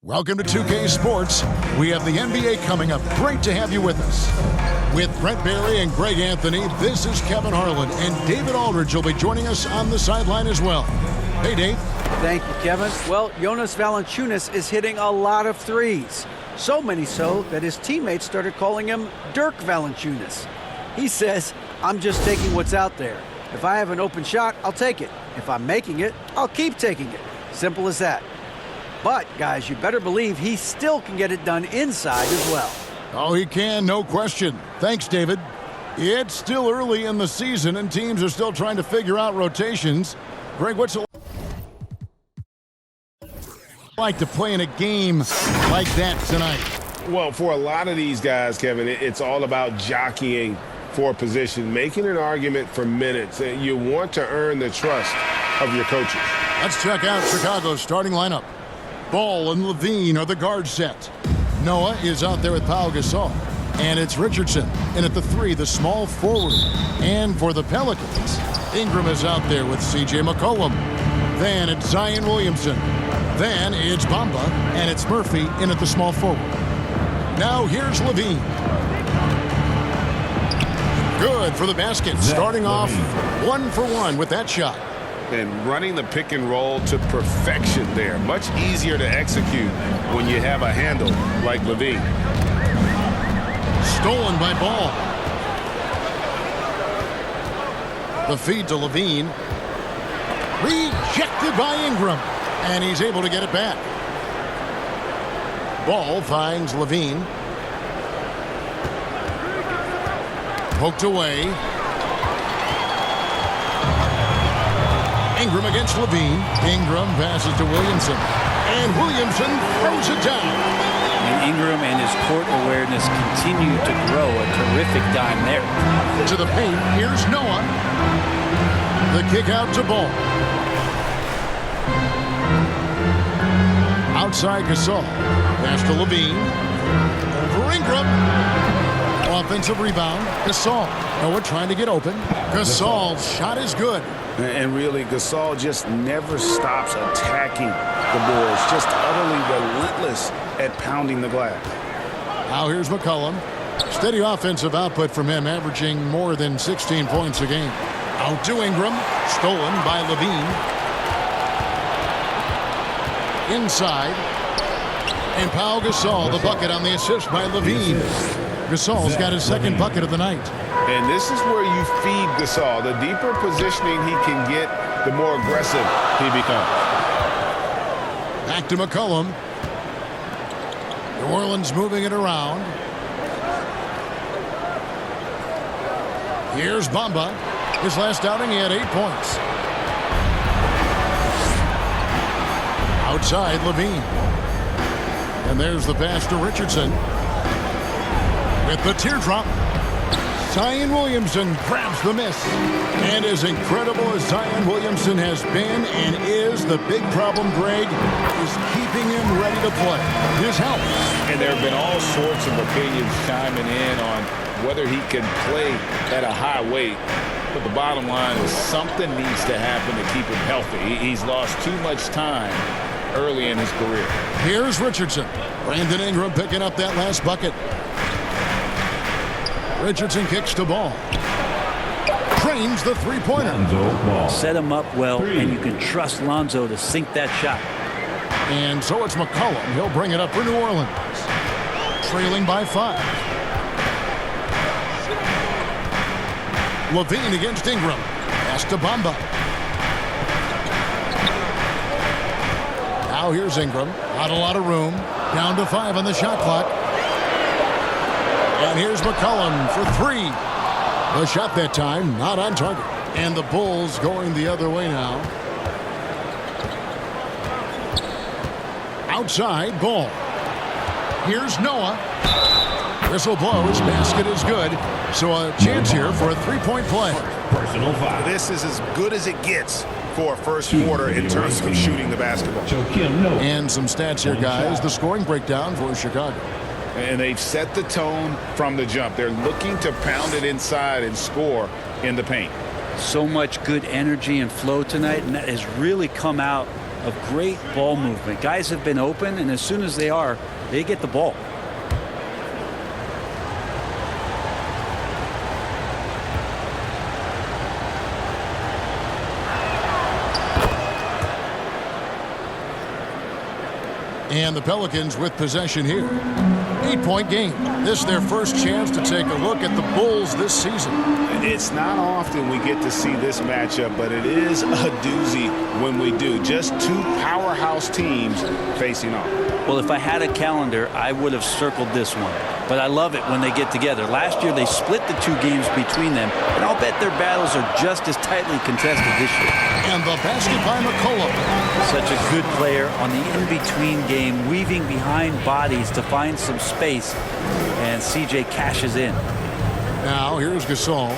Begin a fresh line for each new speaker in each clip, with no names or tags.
Welcome to 2K Sports. We have the NBA coming up. Great to have you with us. With Brent Barry and Greg Anthony, this is Kevin Harlan, and David Aldridge will be joining us on the sideline as well. Hey, Dave.
Thank you, Kevin. Well, Jonas Valanciunas is hitting a lot of threes. So many so that his teammates started calling him Dirk Valanciunas. He says, I'm just taking what's out there. If I have an open shot, I'll take it. If I'm making it, I'll keep taking it. Simple as that. But, guys, you better believe he still can get it done inside as well.
Oh, he can, no question. Thanks, David. It's still early in the season, and teams are still trying to figure out rotations. Greg, what's it like to play in a game like that tonight?
Well, for a lot of these guys, Kevin, it's all about jockeying for position, making an argument for minutes. You want to earn the trust of your coaches.
Let's check out Chicago's starting lineup. Ball and Levine are the guard set. Noah is out there with Pau Gasol. And it's Richardson. And at the 3, the small forward. And for the Pelicans, Ingram is out there with C.J. McCollum. Then it's Zion Williamson. Then it's Bamba. And it's Murphy in at the small forward. Now here's Levine. Good for the basket. Starting off 1 for 1 with that shot.
And running the pick and roll to perfection there. Much easier to execute when you have a handle like Levine.
Stolen by Ball. The feed to Levine. Rejected by Ingram. And he's able to get it back. Ball finds Levine. Poked away. Ingram against Levine. Ingram passes to Williamson. And Williamson throws it down.
And Ingram and his court awareness continue to grow. A terrific dime there.
To the paint. Here's Noah. The kick out to Ball. Outside Gasol. Pass to Levine. Over Ingram. Offensive rebound. Gasol. Noah trying to get open. Gasol's shot is good.
And really, Gasol just never stops attacking the boards. Just utterly relentless at pounding the glass.
Now here's McCollum. Steady offensive output from him, averaging more than 16 points a game. Out to Ingram. Stolen by Levine. Inside. And Pau Gasol, the bucket on the assist by Levine. Gasol's got his second bucket of the night.
And this is where you feed Gasol. The deeper positioning he can get, the more aggressive he becomes.
Back to McCollum. New Orleans moving it around. Here's Bamba. His last outing, he had 8 points. Outside, Levine. And there's the pass to Richardson. With the teardrop. Zion Williamson grabs the miss. And as incredible as Zion Williamson has been and is, the big problem, Greg, is keeping him ready to play. His health.
And there have been all sorts of opinions chiming in on whether he can play at a high weight. But the bottom line is something needs to happen to keep him healthy. He's lost too much time early in his career.
Here's Richardson. Brandon Ingram picking up that last bucket. Richardson kicks to Ball. Trains the three-pointer.
Set him up well, and you can trust Lonzo to sink that shot.
And so it's McCollum. He'll bring it up for New Orleans. Trailing by 5. Levine against Ingram. Pass to Bamba. Now here's Ingram. Not a lot of room. Down to 5 on the shot clock. And here's McCollum for 3. The shot that time, not on target. And the Bulls going the other way now. Outside, Ball. Here's Noah. Whistle blows. Basket is good. So a chance here for a 3-point play.
Personal foul. This is as good as it gets for a first quarter in terms of shooting the basketball.
And some stats here, guys. The scoring breakdown for Chicago.
And they've set the tone from the jump. They're looking to pound it inside and score in the paint.
So much good energy and flow tonight, and that has really come out of great ball movement. Guys have been open, and as soon as they are, they get the ball.
And the Pelicans with possession here. 8-point game. This is their first chance to take a look at the Bulls this season.
It's not often we get to see this matchup, but it is a doozy when we do. Just two powerhouse teams facing off.
Well, if I had a calendar, I would have circled this one. But I love it when they get together. Last year, they split the two games between them, and I'll bet their battles are just as tightly contested this year.
And the basket by McCollum.
Such a good player on the in-between game, weaving behind bodies to find some space, and CJ cashes in.
Now, here's Gasol.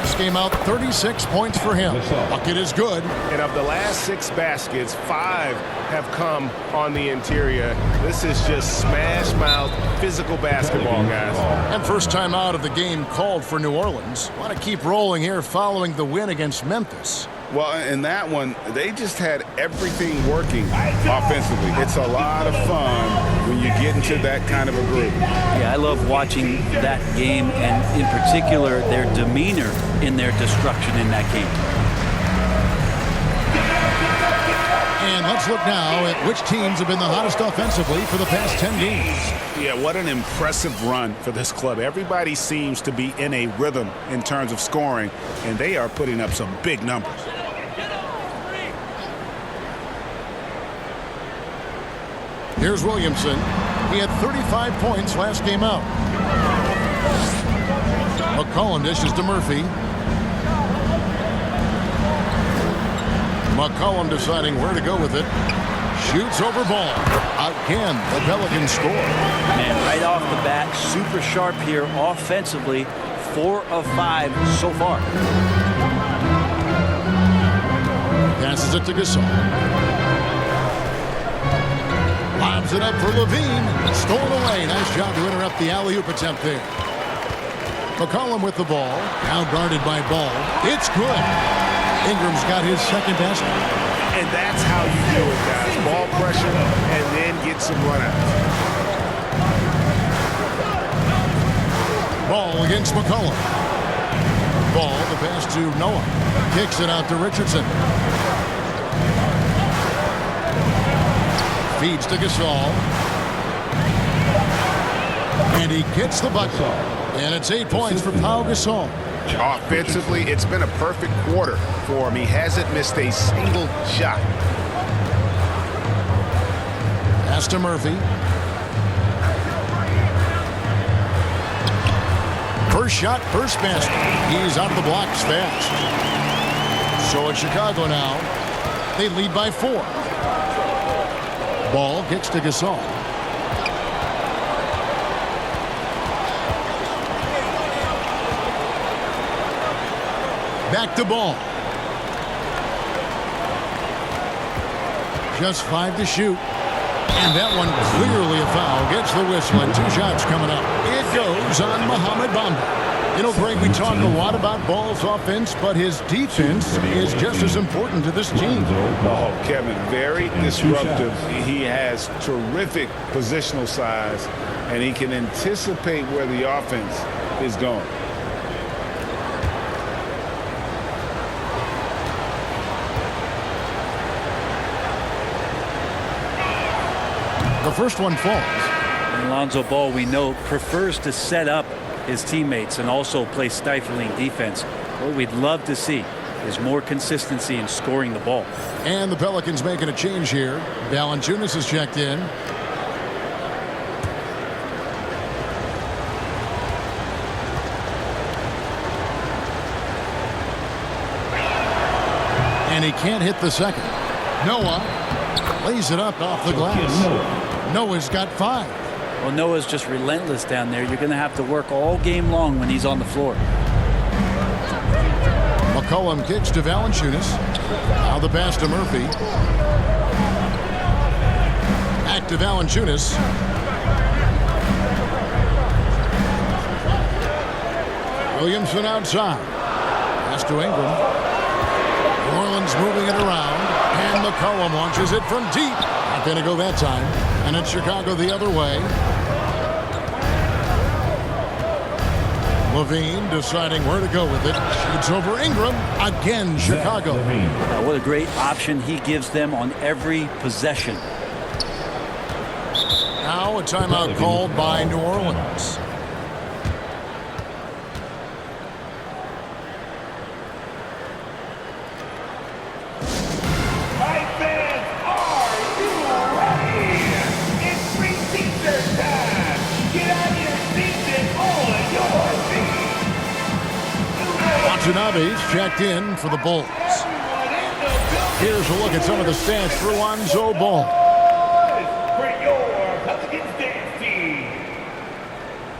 Last game out, 36 points for him. Bucket is good.
And of the last 6 baskets, 5 have come on the interior. This is just smash mouth physical basketball, guys.
And first time out of the game called for New Orleans. Want to keep rolling here following the win against Memphis.
Well, in that one, they just had everything working offensively. It's a lot of fun when you get into that kind of a group.
Yeah, I love watching that game, and in particular, their demeanor in their destruction in that game.
And let's look now at which teams have been the hottest offensively for the past 10 games.
Yeah, what an impressive run for this club. Everybody seems to be in a rhythm in terms of scoring, and they are putting up some big numbers.
Here's Williamson. He had 35 points last game out. McCollum dishes to Murphy. McCollum deciding where to go with it. Shoots over ball. Again, the Pelicans score.
Man, right off the bat, super sharp here offensively. 4 of 5 so far.
Passes it to Gasol. Lobs it up for Levine. Stolen away. Nice job to interrupt the alley-oop attempt there. McCollum with the ball. Now guarded by Ball. It's good. Ingram's got his second basket.
And that's how you do it, guys. Ball pressure and then get some runouts.
Ball against McCollum. Ball, the pass to Noah. Kicks it out to Richardson. Feeds to Gasol. And he gets the bucket. And it's 8 points for Pau Gasol.
Offensively, it's been a perfect quarter for him. He hasn't missed a single shot.
Pass to Murphy. First shot, first basket. He's out the blocks fast. So it's Chicago now. They lead by 4. Ball kicks to Gasol. Back to Ball. Just 5 to shoot. And that one clearly a foul. Gets the whistle and 2 shots coming up. It goes on Mohamed Bamba. You know, Greg, we talk a lot about Ball's offense, but his defense is just as important to this team.
Oh, Kevin, very disruptive. He has terrific positional size, and he can anticipate where the offense is going.
The first one falls.
And Lonzo Ball, we know, prefers to set up his teammates and also play stifling defense. What we'd love to see is more consistency in scoring the ball.
And the Pelicans making a change here. Valanciunas is checked in. And he can't hit the second. Noah lays it up off the glass. Noah's got 5.
Well, Noah's just relentless down there. You're going to have to work all game long when he's on the floor.
McCollum kicks to Valanciunas. Now the pass to Murphy. Back to Valanciunas. Williamson outside. Pass to Ingram. New Orleans moving it around. And McCollum launches it from deep. Not going to go that time. And it's Chicago the other way. Levine deciding where to go with it. Shoots over Ingram. Again, Chicago.
What a great option he gives them on every possession.
Now a timeout called by New Orleans. Watanabe's checked in for the Bulls. Here's a look at some of the stats for Lonzo Ball.
For your Pelicans dance team.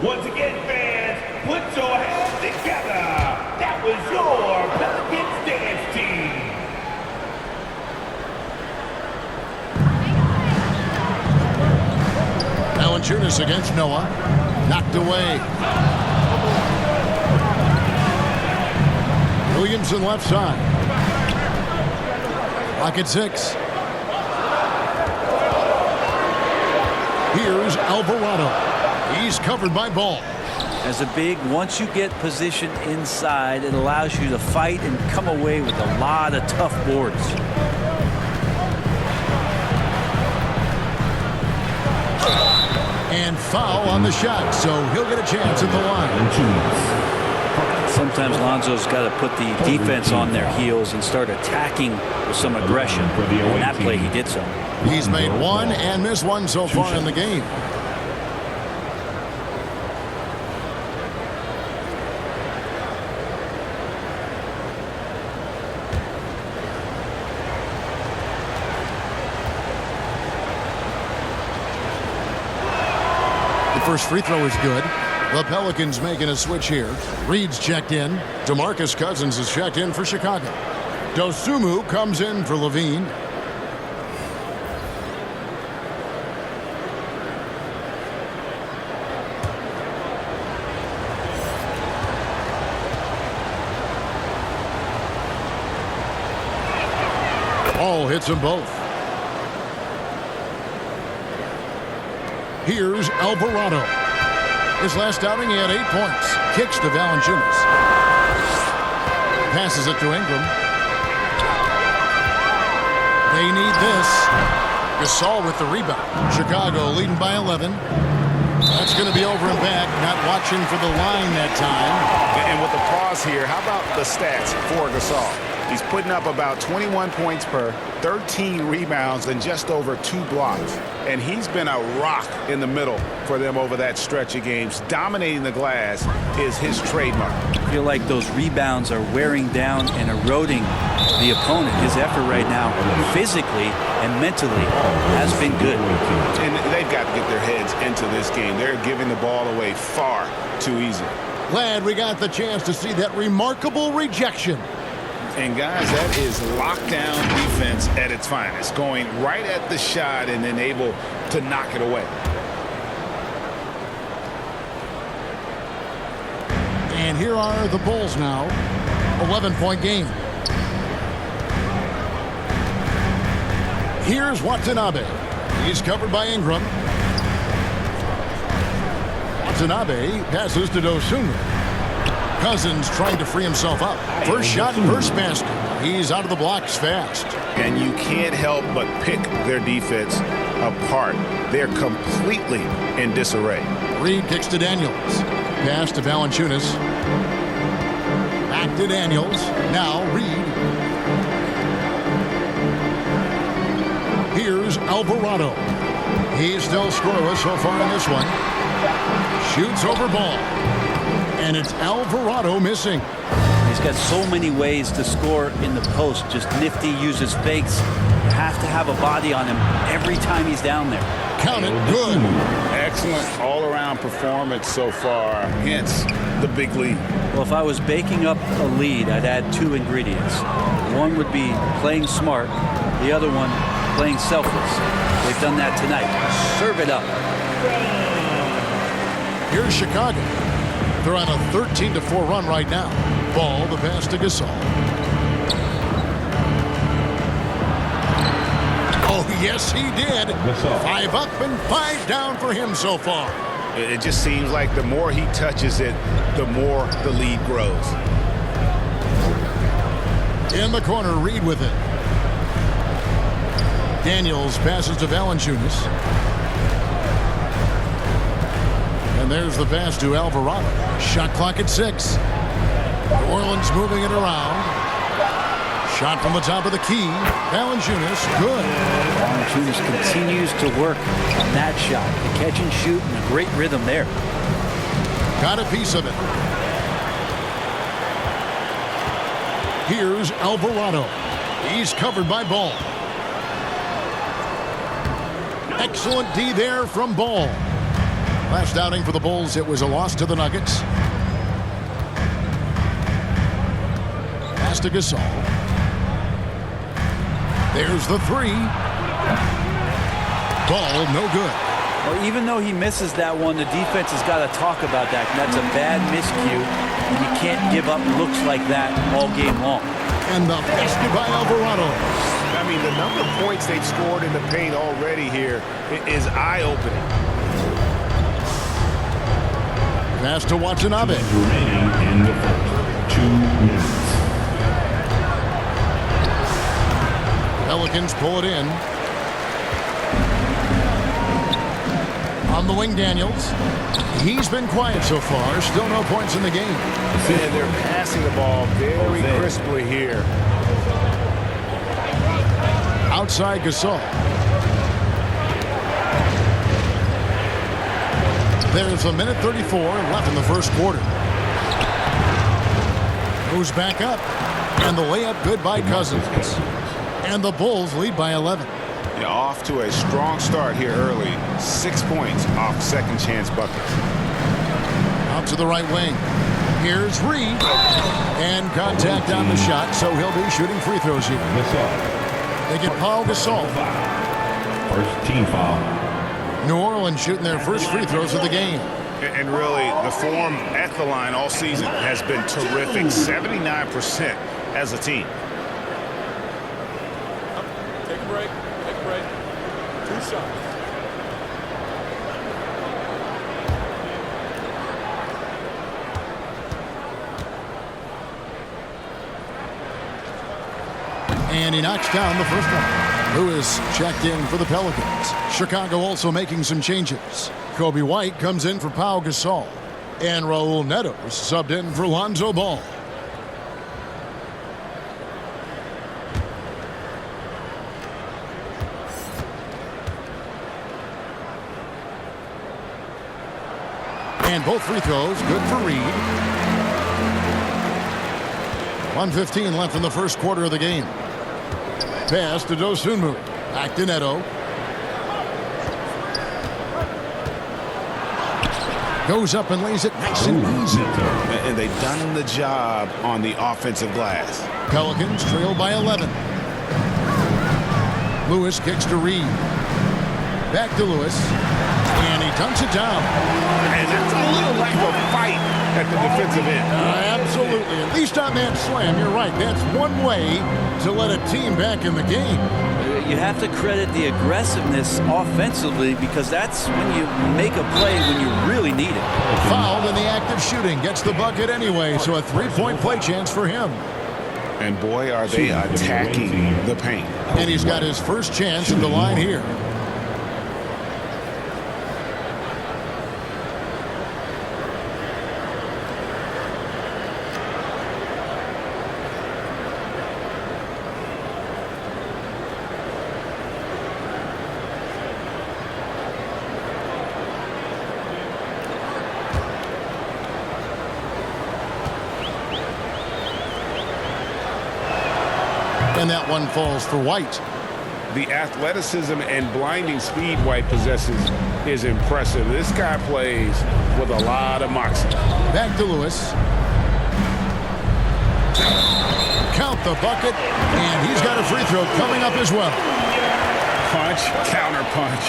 Once again, fans, put your hands together. That was your Pelicans dance team.
Valanciunas against Noah. Knocked away. Williamson left side. Clock at 6. Here's Alvarado. He's covered by Ball.
As a big, once you get position inside, it allows you to fight and come away with a lot of tough boards.
And foul on the shot, so he'll get a chance at the line.
Sometimes Lonzo's got to put the defense on their heels and start attacking with some aggression. In that play, he did so.
He's made one and missed one so far in the game. The first free throw is good. The Pelicans making a switch here. Reed's checked in. DeMarcus Cousins is checked in for Chicago. Dosunmu comes in for Levine. Ball hits them both. Here's Alvarado. His last outing, he had 8 points. Kicks to Valanciunas. Passes it to Ingram. They need this. Gasol with the rebound. Chicago leading by 11. That's going to be over and back. Not watching for the line that time.
And with the pause here, how about the stats for Gasol? He's putting up about 21 points per, 13 rebounds, and just over 2 blocks. And he's been a rock in the middle for them over that stretch of games. Dominating the glass is his trademark.
I feel like those rebounds are wearing down and eroding the opponent. His effort right now, physically and mentally, has been good.
And they've got to get their heads into this game. They're giving the ball away far too easy.
Glad we got the chance to see that remarkable rejection.
And guys, that is lockdown defense at its finest. Going right at the shot and then able to knock it away.
And here are the Bulls now. 11-point game. Here's Watanabe. He's covered by Ingram. Watanabe passes to Dosunmu. Cousins trying to free himself up. First shot, first basket. He's out of the blocks fast.
And you can't help but pick their defense apart. They're completely in disarray.
Reed kicks to Daniels. Pass to Valanciunas. Back to Daniels. Now Reed. Here's Alvarado. He's still scoreless so far in this one. Shoots over Ball. And it's Alvarado missing.
He's got so many ways to score in the post. Just nifty, uses fakes. You have to have a body on him every time he's down there.
Count it, good.
Excellent all-around performance so far, hence the big lead.
Well, if I was baking up a lead, I'd add 2 ingredients. One would be playing smart. The other one, playing selfless. They've done that tonight. Serve it up.
Here's Chicago. They're on a 13-4 run right now. Ball, the pass to Gasol. Yes, he did. 5 up and 5 down for him so far.
It just seems like the more he touches it, the more the lead grows.
In the corner, Reed with it. Daniels passes to Valanciunas. And there's the pass to Alvarado. Shot clock at 6. New Orleans moving it around. Shot from the top of the key. Valanciunas, good.
Valanciunas continues to work on that shot. The catch and shoot and a great rhythm there.
Got a piece of it. Here's Alvarado. He's covered by Ball. Excellent D there from Ball. Last outing for the Bulls, it was a loss to the Nuggets. Pass to Gasol. There's the 3. Ball, no good.
Well, even though he misses that one, the defense has got to talk about that. That's a bad miscue, and you can't give up looks like that all game long.
And the basket by Alvarado.
I mean, the number of points they've scored in the paint already here is eye-opening.
Pass to Watanabe.
Remaining in the first 2 minutes.
Pelicans pull it in. On the wing, Daniels. He's been quiet so far. Still no points in the game.
And they're passing the ball very crisply here.
Outside Gasol. There's a minute 34 left in the first quarter. Moves back up. And the layup good by Cousins. And the Bulls lead by 11.
Yeah, off to a strong start here early. 6 points off second chance buckets.
Out to the right wing. Here's Reed. And contact on the shot, so he'll be shooting free throws here. They get Paul Gasol.
First team foul.
New Orleans shooting their first free throws of the game.
And really, the form at the line all season has been terrific. 79% as a team.
Take a break. 2 shots.
And he knocks down the first one. Lewis checked in for the Pelicans. Chicago also making some changes. Kobe White comes in for Pau Gasol. And Raul Neto subbed in for Lonzo Ball. And both free throws good for Reed. 1:15 left in the first quarter of the game. Pass to Dosunmu. Back to Neto. Goes up and lays it nice and easy.
And they've done the job on the offensive glass.
Pelicans trail by 11. Lewis kicks to Reed. Back to Lewis. And he dunks it down.
And that's a little lack of fight at the defensive end.
Absolutely. At least on that slam, you're right. That's one way to let a team back in the game.
You have to credit the aggressiveness offensively because that's when you make a play when you really need it.
Fouled in the act of shooting. Gets the bucket anyway, so a 3-point play chance for him.
And boy, are they attacking the paint.
And he's got his first chance at the line here. And that one falls for White.
The athleticism and blinding speed White possesses is impressive. This guy plays with a lot of moxie.
Back to Lewis. Count the bucket, and he's got a free throw coming up as well.
Punch, counter punch.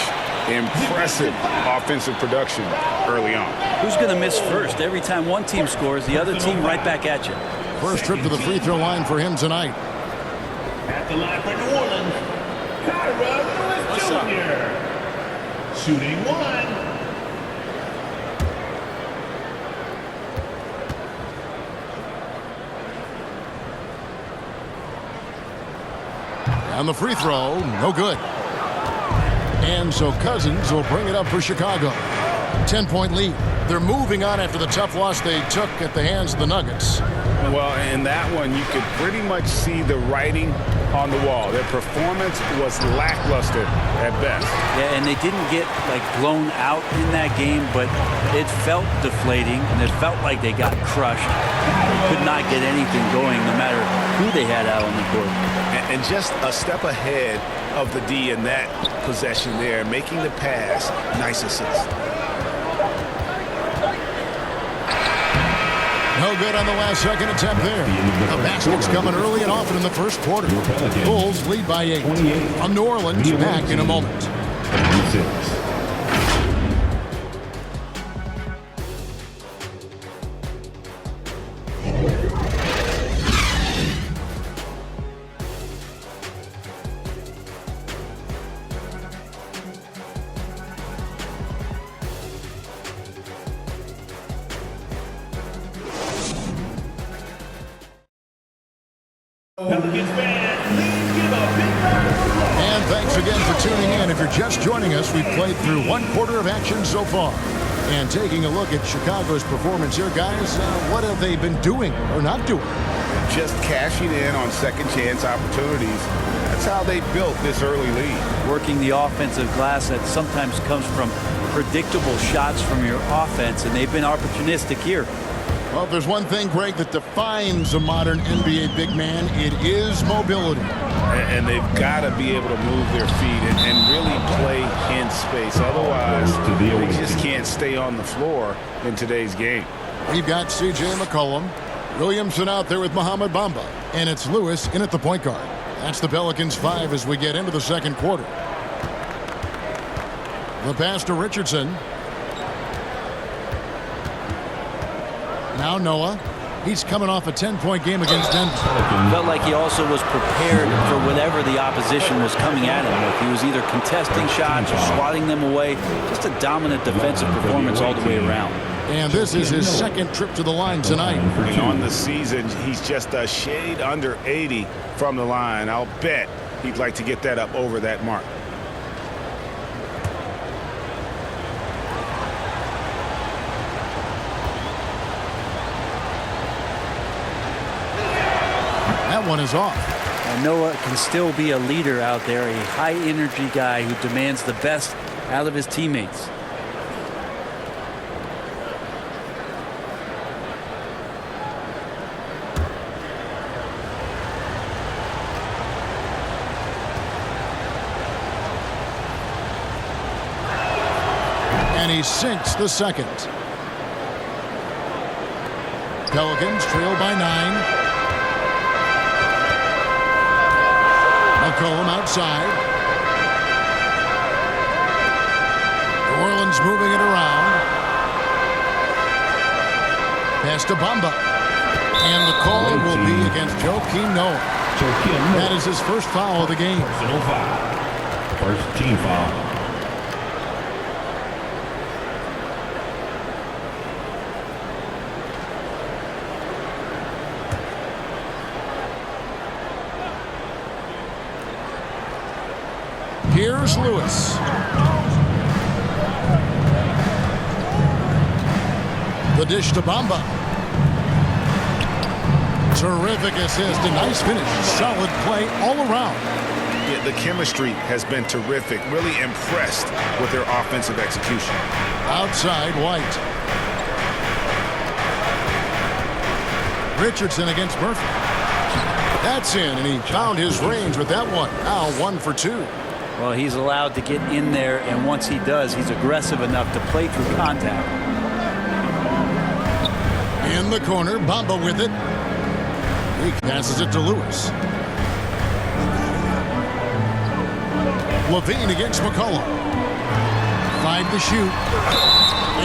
Impressive offensive production early on.
Who's going to miss first? Every time one team scores, the other team right back at you.
First trip to the free throw line for him tonight.
At the line for New Orleans, Kyra Lewis
What's up?
Jr. Shooting one.
And the free throw, no good. And so Cousins will bring it up for Chicago. 10-point lead. They're moving on after the tough loss they took at the hands of the Nuggets.
Well, in that one, you could pretty much see the writing on the wall. Their performance was lackluster at best.
Yeah, and they didn't get like blown out in that game, but it felt deflating and it felt like they got crushed. Could not get anything going no matter who they had out on the court.
And just a step ahead of the D in that possession there, making the pass. Nice assist.
No good on the last second attempt there. The basket's coming early and often in the first quarter. Bulls lead by 8. On New Orleans, back in a moment.
Pelicans fans, please give a big round of applause.
And thanks again for tuning in. If you're just joining us, we've played through one quarter of action so far. And taking a look at Chicago's performance here, guys, what have they been doing or not doing?
Just cashing in on second chance opportunities. That's how they built this early lead.
Working the offensive glass that sometimes comes from predictable shots from your offense, and they've been opportunistic here.
Well, if there's one thing, Greg, that defines a modern NBA big man, it is mobility.
And they've got to be able to move their feet and really play in space. Otherwise, they just can't stay on the floor in today's game.
We've got C.J. McCollum, Williamson out there with Mohamed Bamba, and it's Lewis in at the point guard. That's the Pelicans 5 as we get into the second quarter. The pass to Richardson. Now Noah. He's coming off a 10-point game against Denver.
Felt like he also was prepared for whatever the opposition was coming at him with. He was either contesting shots or swatting them away. Just a dominant defensive performance all the way around.
And this is his second trip to the line tonight.
And on the season, he's just a shade under 80 from the line. I'll bet he'd like to get that up over that mark.
That one is off.
And Noah can still be a leader out there, a high-energy guy who demands the best out of his teammates.
And he sinks the second. Pelicans trail by 9. McCollum outside. New Orleans moving it around. Pass to Bamba. And the call will be against Joakim Noah. That is his first foul of the game.
Personal foul. First team foul.
Here's Lewis. The dish to Bamba. Terrific assist, a nice finish. Solid play all around.
Yeah, the chemistry has been terrific. Really impressed with their offensive execution.
Outside, White. Richardson against Murphy. That's in, and he found his range with that one. Now 1 for 2.
Well, he's allowed to get in there, and once he does, he's aggressive enough to play through contact.
In the corner, Bamba with it. He passes it to Lewis. Levine against McCollum. 5 to shoot.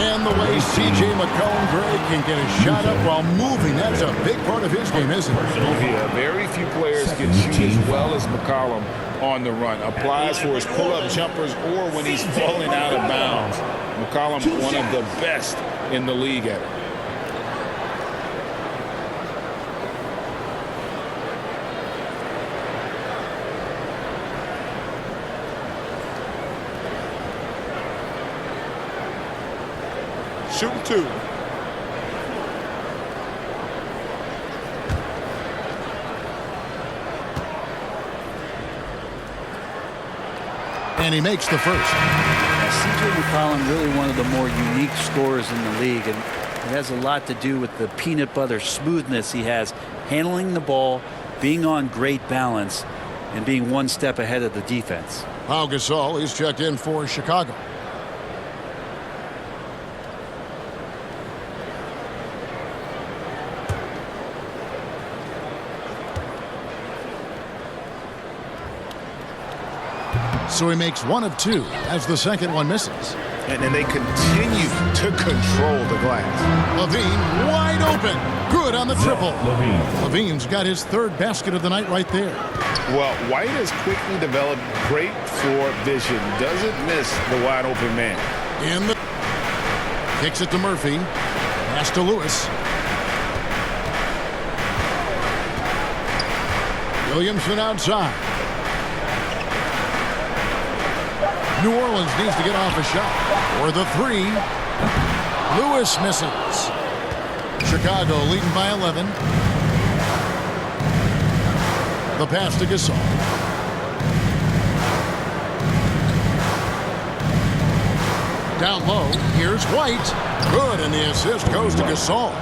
And the way C.J. McCollum, Greg, can get a shot up while moving, that's a big part of his game, isn't it?
Yeah, very few players can shoot as well as McCollum on the run. Applies for his pull-up jumpers or when he's falling out of bounds. McCollum, one of the best in the league at it.
Shooting 2.
And he makes the first.
C.J. McCollum, really one of the more unique scorers in the league, and it has a lot to do with the peanut butter smoothness he has, handling the ball, being on great balance, and being one step ahead of the defense.
Pau Gasol is checked in for Chicago. So he makes 1 of 2 as the second one misses.
And then they continue to control the glass.
Levine wide open. Good on the triple.
Levine.
Levine's got his 3rd basket of the night right there.
Well, White has quickly developed great floor vision. Doesn't miss the wide open man.
In the kicks it to Murphy. Pass to Lewis. Williamson outside. New Orleans needs to get off a shot. For the 3. Lewis misses. Chicago leading by 11. The pass to Gasol. Down low. Here's White. Good, and the assist goes to Gasol.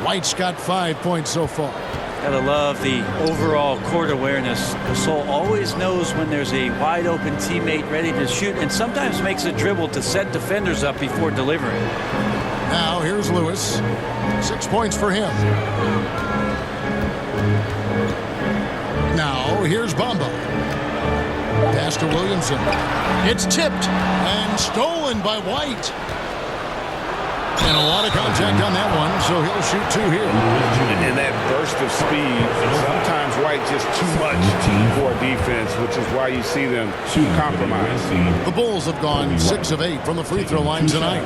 White's got 5 points so far.
Gotta love the overall court awareness. Gasol always knows when there's a wide open teammate ready to shoot, and sometimes makes a dribble to set defenders up before delivering.
Now here's Lewis. 6 points for him. Now here's Bamba. Pass to Williamson. It's tipped and stolen by White. And a lot of contact on that one, so he'll shoot 2 here.
And that burst of speed, sometimes White just too much for defense, which is why you see them compromise.
The Bulls have gone 6 of 8 from the free throw line tonight.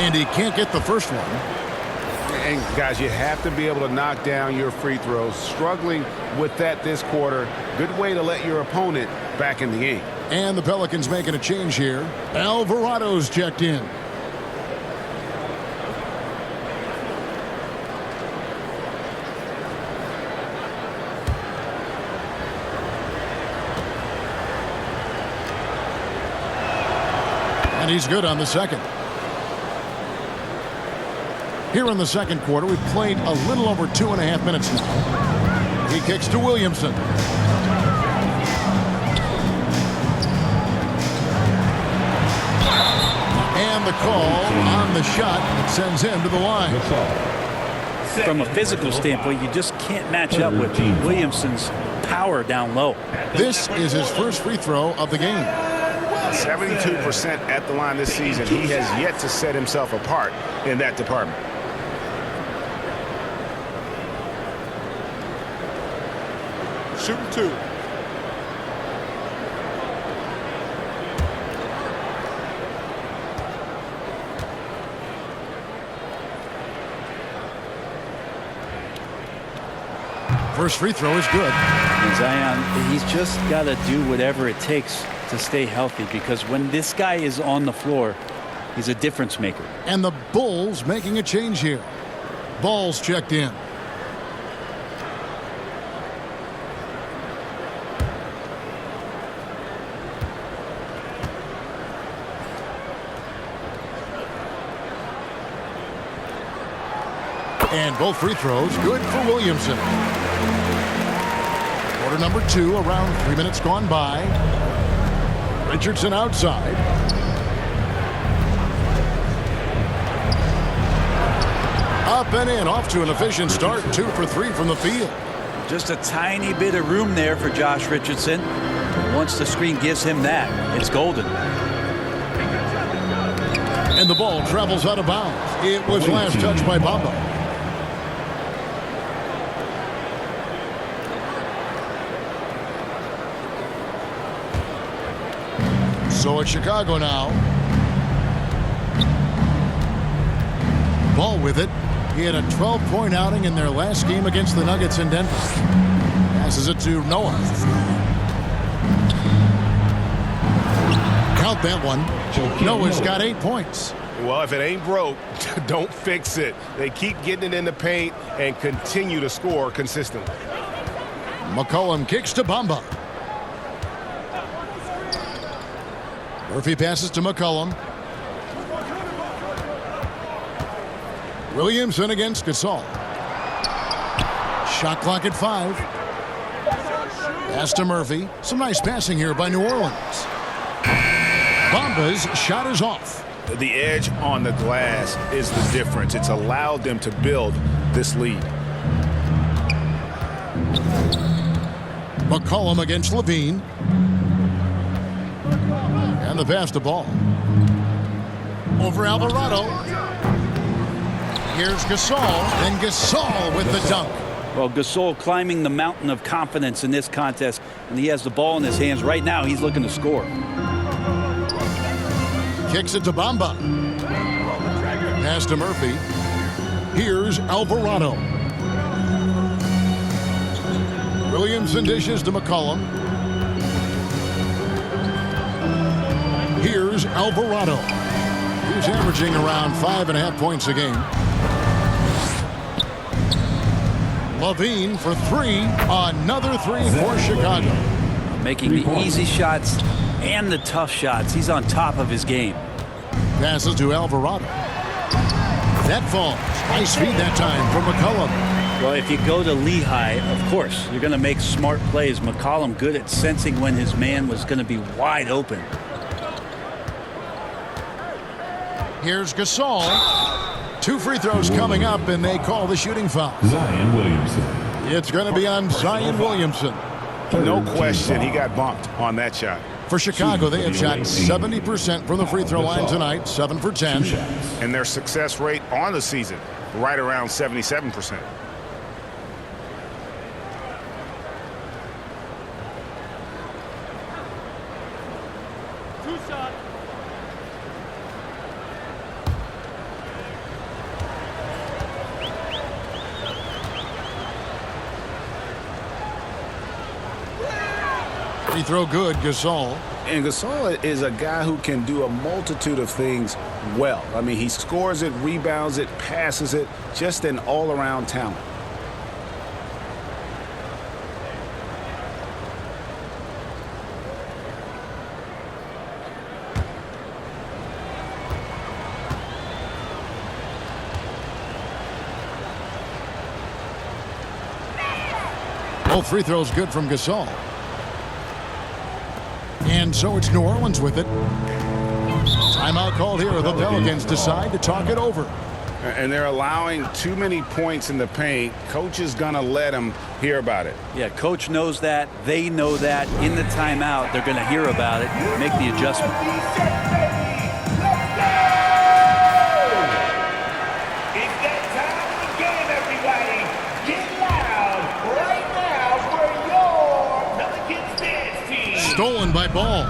And he can't get the first one.
And guys, you have to be able to knock down your free throws. Struggling with that this quarter. Good way to let your opponent back in the game.
And the Pelicans making a change here. Alvarado's checked in. And he's good on the second. Here in the second quarter, we've played a little over 2.5 minutes now. He kicks to Williamson. And the call on the shot sends him to the line.
From a physical standpoint, you just can't match up with Williamson's power down low.
This is his first free throw of the game.
72% at the line this season. He has yet to set himself apart in that department.
Shooting 2.
First free throw is good.
And Zion, he's just got to do whatever it takes to stay healthy, because when this guy is on the floor, he's a difference maker.
And the Bulls making a change here. Ball's checked in. And both free throws good for Williamson. Quarter number 2, around 3 minutes gone by. Richardson outside. Up and in, off to an efficient start. 2 for 3 from the field.
Just a tiny bit of room there for Josh Richardson. Once the screen gives him that, it's golden.
And the ball travels out of bounds. It was last touched by Bamba. So it's Chicago now. Ball with it. He had a 12-point outing in their last game against the Nuggets in Denver. Passes it to Noah. Count that one. Noah's got 8 points.
Well, if it ain't broke, don't fix it. They keep getting it in the paint and continue to score consistently.
McCollum kicks to Bamba. Murphy passes to McCollum. Williamson against Gasol. Shot clock at 5. Pass to Murphy. Some nice passing here by New Orleans. Bamba's shot is off.
The edge on the glass is the difference. It's allowed them to build this lead.
McCollum against Levine. And the pass to Ball. Over Alvarado. Here's Gasol. And Gasol with the dunk.
Well, Gasol climbing the mountain of confidence in this contest, and he has the ball in his hands right now. He's looking to score.
Kicks it to Bamba. Pass to Murphy. Here's Alvarado. Williamson dishes to McCollum. Here's Alvarado. He's averaging around 5.5 points a game. Levine for 3. Another 3 for Chicago.
Making the easy shots and the tough shots. He's on top of his game.
Passes to Alvarado. That falls. Nice feed that time from McCollum.
Well, if you go to Lehigh, of course, you're going to make smart plays. McCollum good at sensing when his man was going to be wide open.
Here's Gasol. 2 free throws coming up, and they call the shooting foul.
Zion Williamson.
It's going to be on Zion Williamson.
No question, he got bumped on that shot.
For Chicago, they have shot 70% from the free throw line tonight, 7 for 10.
And their success rate on the season, right around 77%.
Free throw good, Gasol.
And Gasol is a guy who can do a multitude of things well. I mean, he scores it, rebounds it, passes it, just an all-around talent.
Both free throws good from Gasol. And so it's New Orleans with it. Timeout called here. The Pelicans decide to talk it over.
And they're allowing too many points in the paint. Coach is going to let them hear about it.
Yeah, coach knows that. They know that. In the timeout, they're going to hear about it, make the adjustment.
It's that time of the game, everybody. Get loud right now for your Pelicans dance team.
Stolen by Ball.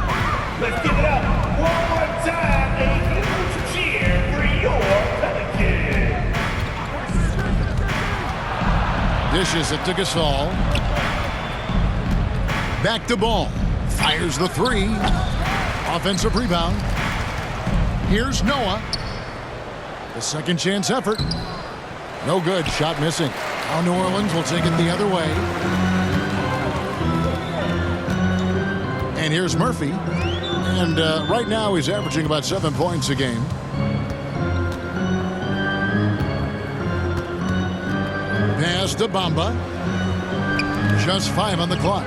Let's give it up one more time. A huge cheer for your Pelicans.
Dishes it to Gasol. Back to Ball. Fires the 3. Offensive rebound. Here's Noah. The second chance effort. No good. Shot missing. Now New Orleans will take it the other way. And here's Murphy. And right now he's averaging about 7 points a game. Pass to Bamba. Just 5 on the clock.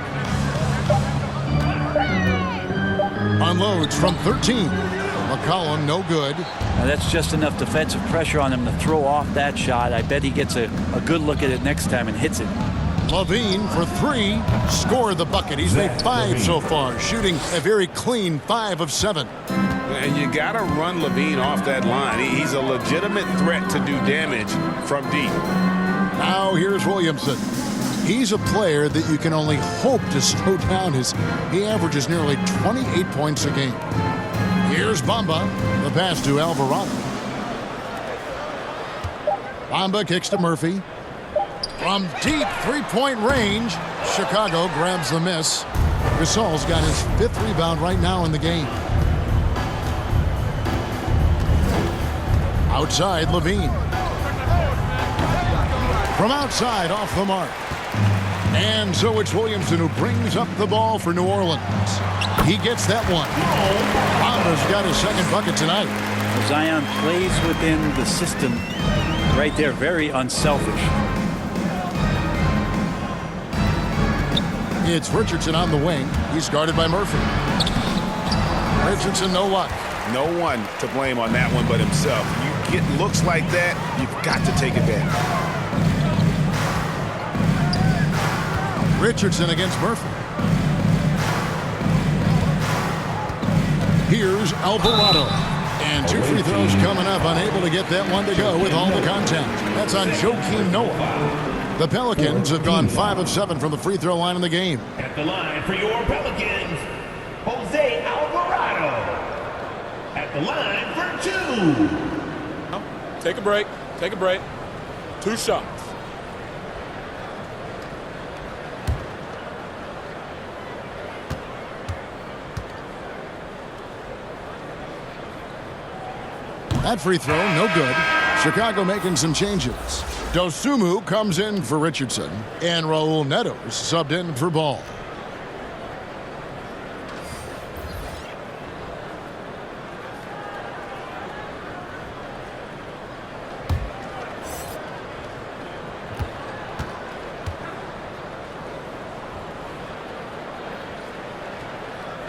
Unloads from 13. McCollum, no good.
Now that's just enough defensive pressure on him to throw off that shot. I bet he gets a good look at it next time and hits it.
Levine for three, scored the bucket. He's made 5 so far, shooting a very clean 5 of 7.
And you got to run Levine off that line. He's a legitimate threat to do damage from deep.
Now here's Williamson. He's a player that you can only hope to slow down. He averages nearly 28 points a game. Here's Bamba, the pass to Alvarado. Bamba kicks to Murphy. From deep three-point range, Chicago grabs the miss. Gasol's got his 5th rebound right now in the game. Outside, Levine. From outside, off the mark. And so it's Williamson who brings up the ball for New Orleans. He gets that one. Bamba's got his 2nd bucket tonight.
Zion plays within the system right there, very unselfish.
It's Richardson on the wing. He's guarded by Murphy. Richardson, no luck.
No one to blame on that one but himself. You get looks like that, you've got to take advantage.
Richardson against Murphy. Here's Alvarado. And 2 free throws coming up. Unable to get that one to go with all the contact. That's on Joakim Noah. The Pelicans have gone 5 of 7 from the free throw line in the game.
At the line for your Pelicans, Jose Alvarado. At the line for 2.
Take a break. Take a break. 2 shots.
That free throw, no good. Chicago making some changes. Dosunmu comes in for Richardson, and Raul Neto is subbed in for Ball.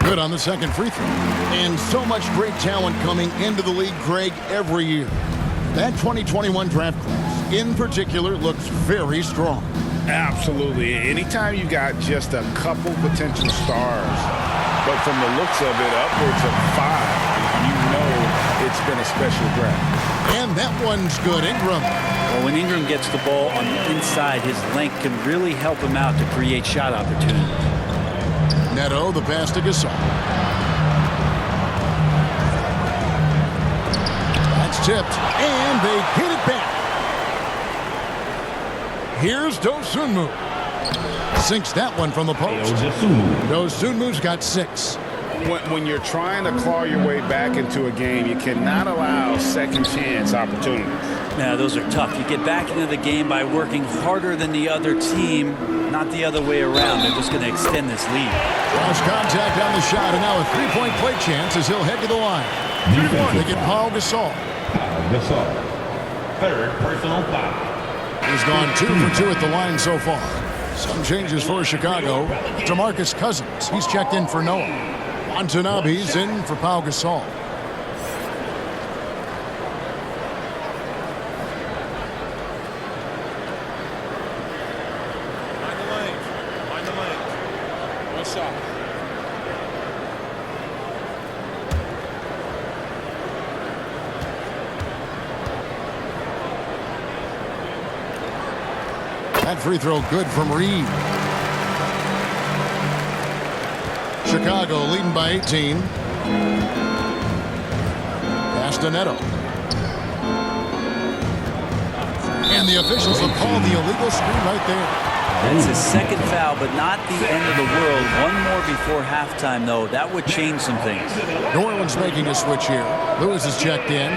Good on the 2nd free throw. And so much great talent coming into the league, Greg, every year. That 2021 draft class, in particular, looks very strong.
Absolutely. Anytime you got just a couple potential stars, but from the looks of it, upwards of 5, you know it's been a special draft.
And that one's good. Ingram.
Well, when Ingram gets the ball on the inside, his length can really help him out to create shot opportunities.
Neto, the pass to Gasol. That's tipped, and they hit it back. Here's Dosunmu. Sinks that one from the post. Dosunmu's got 6.
When you're trying to claw your way back into a game, you cannot allow second chance opportunities.
Yeah, those are tough. You get back into the game by working harder than the other team, not the other way around. They're just going to extend this lead.
Cross contact on the shot, and now a 3-point play chance as he'll head to the line. 3-1 to get Paul Gasol.
3rd personal foul.
He's gone 2 for 2 at the line so far. Some changes for Chicago. DeMarcus Cousins, he's checked in for Noah. Watanabe's in for Pau Gasol.
Mind the lane. 1 shot.
That free throw good from Reed. Chicago leading by 18. Pass to Neto. And the officials have called the illegal screen right there.
That's his 2nd foul, but not the end of the world. One more before halftime, though. That would change some things.
New Orleans making a switch here. Lewis is checked in.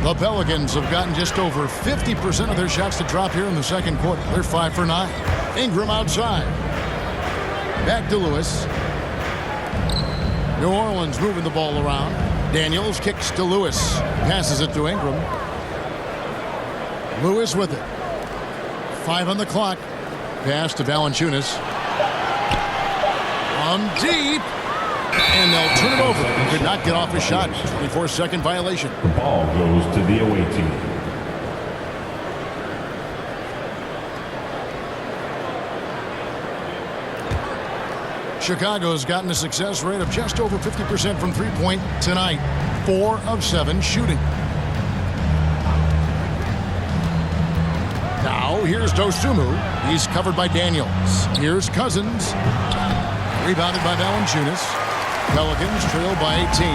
The Pelicans have gotten just over 50% of their shots to drop here in the 2nd quarter. They're 5 for 9. Ingram outside. Back to Lewis. New Orleans moving the ball around. Daniels kicks to Lewis. Passes it to Ingram. Lewis with it. 5 on the clock. Pass to Valanciunas. From deep. And they'll turn it over. Could not get off a shot. 24-second violation.
The ball goes to the away team.
Chicago's gotten a success rate of just over 50% from three-point tonight. 4 of 7 shooting. Now here's Dosunmu. He's covered by Daniels. Here's Cousins. Rebounded by Valanciunas. Pelicans trail by 18.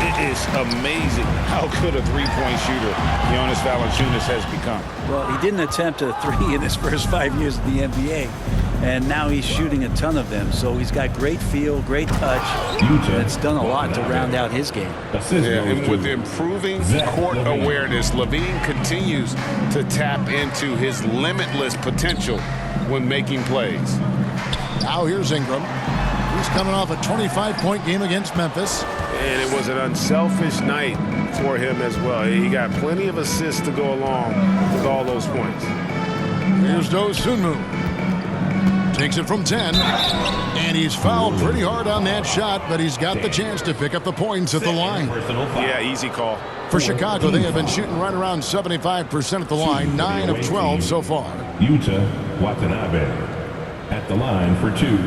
It is amazing how good a three-point shooter Jonas Valanciunas has become.
Well, he didn't attempt a three in his first 5 years in the NBA, and now he's shooting a ton of them. So he's got great feel, great touch, and it's done a lot to round out his game.
Yeah, and with improving court awareness, LaVine continues to tap into his limitless potential when making plays.
Now here's Ingram. He's coming off a 25-point game against Memphis.
And it was an unselfish night for him as well. He got plenty of assists to go along with all those points.
Here's Dosunmu. Takes it from 10. And he's fouled pretty hard on that shot, but he's got the chance to pick up the points at the line.
Yeah, easy call.
For Chicago, they have been shooting right around 75% at the line, 9 of 12 so far.
Yuta Watanabe at the line for 2.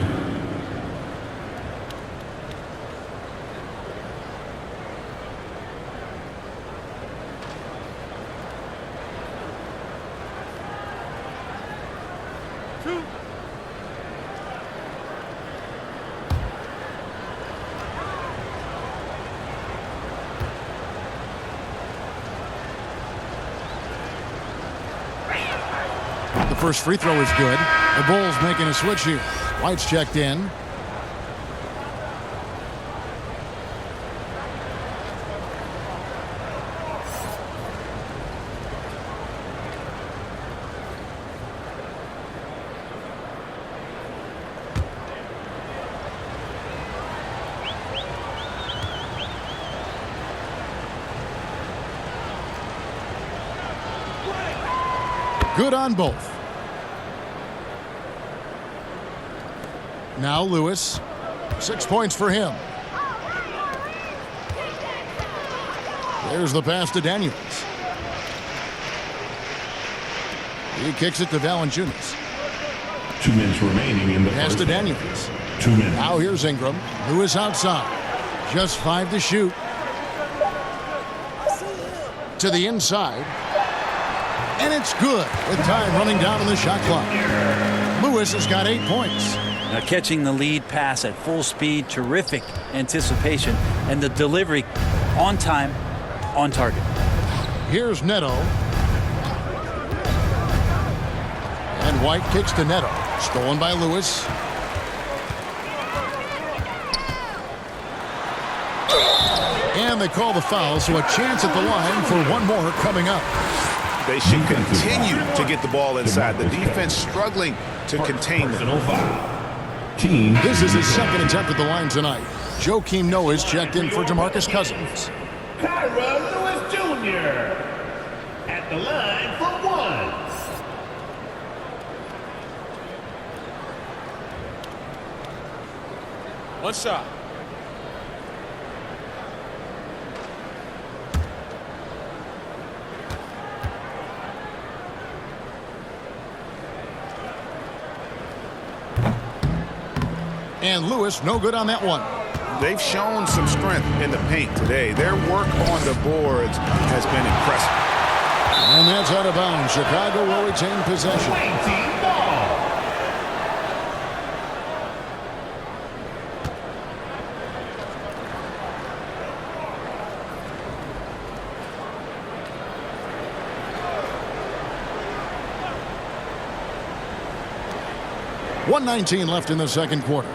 The first free throw is good. The Bulls making a switch here. White's checked in. Good on both. Now Lewis. 6 points for him. There's the pass to Daniels. He kicks it to Valanciunas.
2 minutes remaining in the
Pass
first
to
half.
Daniels.
2 minutes.
Now here's Ingram. Lewis outside. Just 5 to shoot. To the inside. And it's good with time running down on the shot clock. Lewis has got 8 points.
Now catching the lead pass at full speed, terrific anticipation, and the delivery on time, on target.
Here's Neto. And White kicks to Neto. Stolen by Lewis. And they call the foul, so a chance at the line for one more coming up.
They should continue to get the ball inside. The defense struggling to contain them.
Personal foul. Team.
This is his second attempt at the line tonight. Joakim Noah's checked in for DeMarcus Cousins.
Kyra Lewis Jr. at the line for 1.
One shot.
And Lewis, no good on that one.
They've shown some strength in the paint today. Their work on the boards has been impressive.
And that's out of bounds. Chicago will retain possession.
19 ball.
.119 left in the second quarter.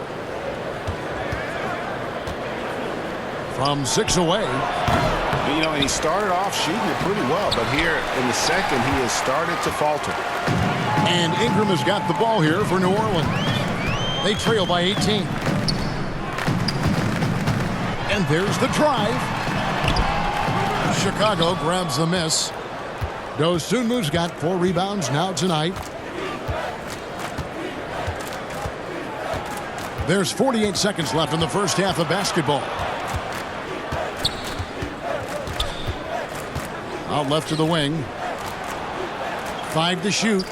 From 6 away.
You know, and he started off shooting it pretty well, but here in the second, he has started to falter.
And Ingram has got the ball here for New Orleans. They trail by 18. And there's the drive. Chicago grabs the miss. Dosunmu's got 4 rebounds now tonight. There's 48 seconds left in the first half of basketball. Out left to the wing. 5 to shoot.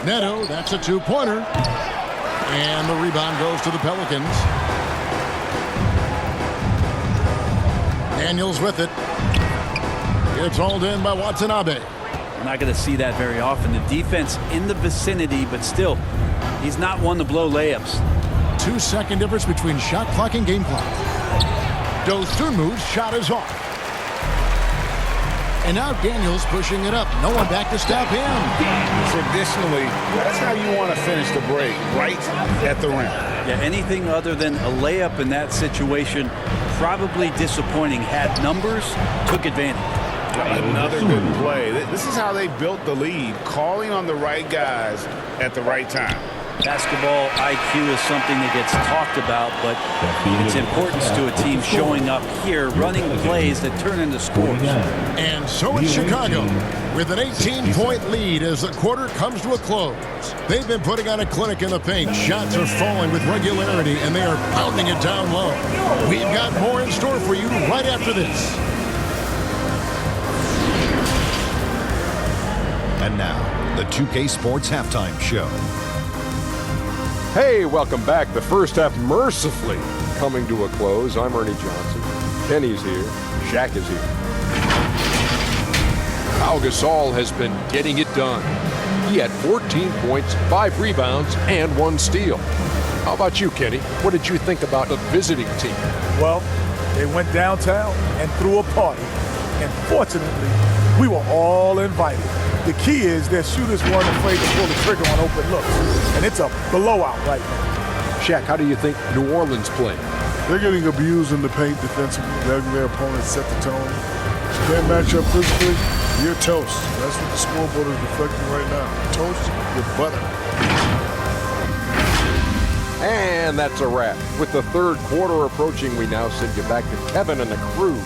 Neto, that's a two-pointer. And the rebound goes to the Pelicans. Daniels with it. It's hauled in by Watanabe.
We're not going to see that very often. The defense in the vicinity, but still, he's not one to blow layups.
2-second difference between shot clock and game clock. Dosunmu's shot is off. And now Daniels pushing it up. No one back to stop him.
Traditionally, that's how you want to finish the break, right at the rim.
Yeah, anything other than a layup in that situation, probably disappointing. Had numbers, took advantage.
Another good play. This is how they built the lead, calling on the right guys at the right time.
Basketball IQ is something that gets talked about, but its importance to a team showing up here, running plays that turn into scores.
And so it's Chicago with an 18-point lead as the quarter comes to a close. They've been putting on a clinic in the paint. Shots are falling with regularity, and they are pounding it down low. We've got more in store for you right after this.
And now, the 2K Sports Halftime Show.
Hey, welcome back. The first half mercifully coming to a close. I'm Ernie Johnson. Kenny's here. Shaq is here. Pau Gasol has been getting it done. He had 14 points, 5 rebounds, and 1 steal. How about you, Kenny? What did you think about the visiting team?
Well, they went downtown and threw a party. And fortunately, we were all invited. The key is their shooters weren't afraid to pull the trigger on open looks. And it's a blowout right now.
Shaq, how do you think New Orleans played?
They're getting abused in the paint defensively, letting their opponents set the tone. If you can't match up physically, you're toast. That's what the scoreboard is reflecting right now. Toast, you're butter.
And that's a wrap. With the third quarter approaching, we now send you back to Kevin and the crew